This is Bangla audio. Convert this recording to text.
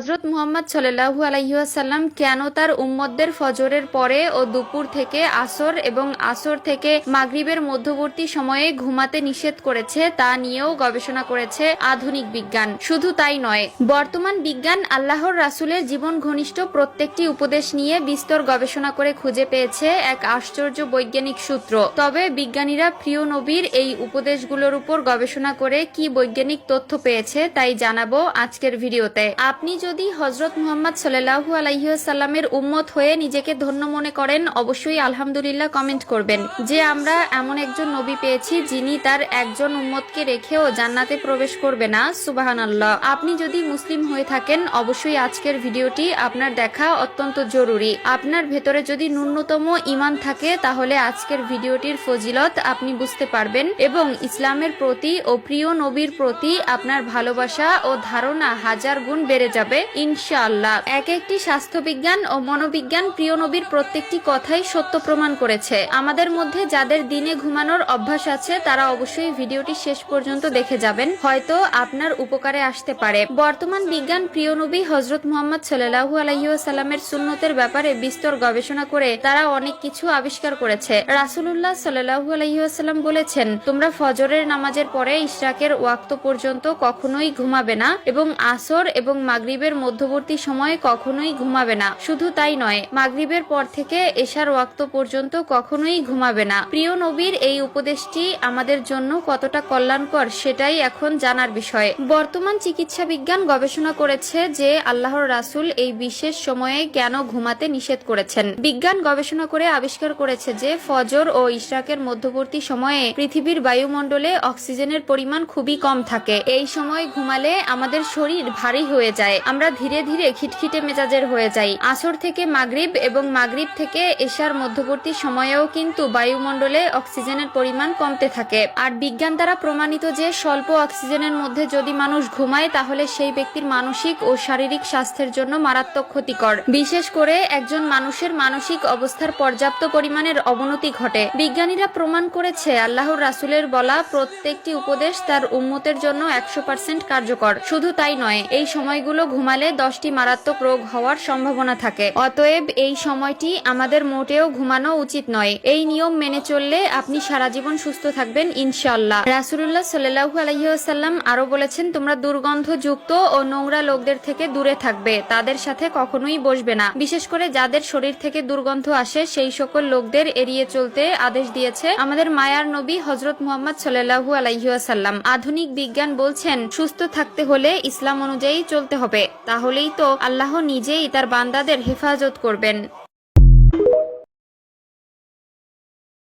হযরত মুহাম্মদ সাল্লাল্লাহু আলাইহি ওয়াসাল্লাম কেন তার উম্মতদের ফজরের পরে ও দুপুর থেকে আসর এবং আসর থেকে মাগরিবের মধ্যবর্তী সময়ে ঘুমাতে নিষেধ করেছে তা নিয়েও গবেষণা করেছে আধুনিক বিজ্ঞান। শুধু তাই নয়, বর্তমান বিজ্ঞান আল্লাহর রাসূলের জীবন ঘনিষ্ঠ প্রত্যেকটি উপদেশ নিয়ে বিস্তর গবেষণা করে খুঁজে পেয়েছে এক আশ্চর্য বৈজ্ঞানিক সূত্র। তবে বিজ্ঞানীরা প্রিয় নবীর এই উপদেশগুলোর উপর গবেষণা করে কি বৈজ্ঞানিক তথ্য পেয়েছে তাই জানাবো আজকের ভিডিওতে। আপনি যদি হযরত মুহাম্মদ সাল্লাল্লাহু আলাইহি ওয়াসাল্লামের উম্মত হয়ে নিজেকে ধন্য মনে করেন, অবশ্যই আলহামদুলিল্লাহ কমেন্ট করবেন যে আমরা এমন একজন নবী পেয়েছি যিনি তার একজন উম্মতকে রেখেও জান্নাতে প্রবেশ করবে না। সুবহানাল্লাহ। আপনি যদি মুসলিম হয়ে থাকেন, অবশ্যই আজকের ভিডিওটি আপনার দেখা অত্যন্ত জরুরি। আপনার ভেতরে যদি ন্যূনতম ঈমান থাকে তাহলে আজকের ভিডিওটির ফজিলত আপনি বুঝতে পারবেন এবং ইসলামের প্রতি ও প্রিয় নবীর প্রতি আপনার ভালোবাসা ও ধারণা হাজার গুণ বেড়ে যাবে ইনশাআল্লাহ। একটি স্বাস্থ্যবিজ্ঞান ও মনোবিজ্ঞান প্রিয় নবীর প্রত্যেকটি কথাই সত্য প্রমাণ করেছে। আমাদের মধ্যে যাদের দিনে ঘুমানোর অভ্যাস আছে তারা অবশ্যই ভিডিওটি শেষ পর্যন্ত দেখে যাবেন, হয়তো আপনার উপকারে আসতে পারে। বর্তমান বিজ্ঞান প্রিয় নবী হযরত মুহাম্মদ সাল্লাল্লাহু আলাইহি ওয়াসাল্লামের সুন্নতের ব্যাপারে বিস্তর গবেষণা করে তারা অনেক কিছু আবিষ্কার করেছে। রাসূলুল্লাহ সাল্লাল্লাহু আলাইহি ওয়াসাল্লাম বলেছেন, তোমরা ফজরের নামাজের পরে ইশরাকের ওয়াক্ত পর্যন্ত কখনোই ঘুমাবে না এবং আসর এবং মাগরিবের মধ্যবর্তী সময়ে কখনোই ঘুমাবে না। শুধু তাই নয়, মাগরিবের পর থেকে এশার ওয়াক্ত পর্যন্ত কখনোই ঘুমাবে না। প্রিয় নবীর এই উপদেশটি আমাদের জন্য কতটা কল্যাণকর সেটাই এখন জানার বিষয়। বর্তমান চিকিৎসা বিজ্ঞান গবেষণা করেছে যে আল্লাহর রাসূল এই বিশেষ সময়ে কেন ঘুমাতে নিষেধ করেছেন। বিজ্ঞান গবেষণা করে আবিষ্কার করেছে যে ফজর ও ইশরাকের মধ্যবর্তী সময়ে পৃথিবীর বায়ুমণ্ডলে অক্সিজেনের পরিমাণ খুবই কম থাকে। এই সময় ঘুমালে আমাদের শরীর ভারী হয়ে যায়, আমরা ধীরে ধীরে খিটখিটে মেজাজের হয়ে যাই। আসর থেকে মাগরিব এবং মাগরিব থেকে এশার মধ্যবর্তী সময়েও কিন্তু বায়ুমণ্ডলে অক্সিজেনের পরিমাণ কমতে থাকে। আর বিজ্ঞান দ্বারা প্রমাণিত যে স্বল্প অক্সিজেনের মধ্যে যদি মানুষ ঘুমায় তাহলে সেই ব্যক্তির মানসিক ও শারীরিক স্বাস্থ্যের জন্য মারাত্মক ক্ষতিকর। বিশেষ করে একজন মানুষের মানসিক অবস্থার পর্যাপ্ত পরিমাণের অবনতি ঘটে। বিজ্ঞানীরা প্রমাণ করেছে আল্লাহর রাসূলের বলা প্রত্যেকটি উপদেশ তার উম্মতের জন্য 100% কার্যকর। শুধু তাই নয়, এই সময়গুলো ঘুমালে 10টি মারাত্মক রোগ হওয়ার সম্ভাবনা থাকে। অতএব এই সময়টি আমাদের মোটেও ঘুমানো উচিত নয়। এই নিয়ম মেনে চললে আপনি সারা জীবন সুস্থ থাকবেন ইনশাআল্লাহ। রাসূলুল্লাহ সাল্লাল্লাহু আলাইহি ওয়াসাল্লাম আরো বলেছেন, তোমরা দুর্গন্ধযুক্ত ও নোংরা লোকদের থেকে দূরে থাকবে, তাদের সাথে কখনোই বসবে না। বিশেষ করে যাদের শরীর থেকে দুর্গন্ধ আসে সেই সকল লোকদের এড়িয়ে চলতে আদেশ দিয়েছে আমাদের মায়ার নবী হযরত মুহাম্মদ সাল্লাল্লাহু আলাইহি ওয়াসাল্লাম। আধুনিক বিজ্ঞান বলছেন সুস্থ থাকতে হলে ইসলাম অনুযায়ী চলতে হবে, তাহলেই তো আল্লাহ নিজেই তার বান্দাদের হেফাজত করবেন।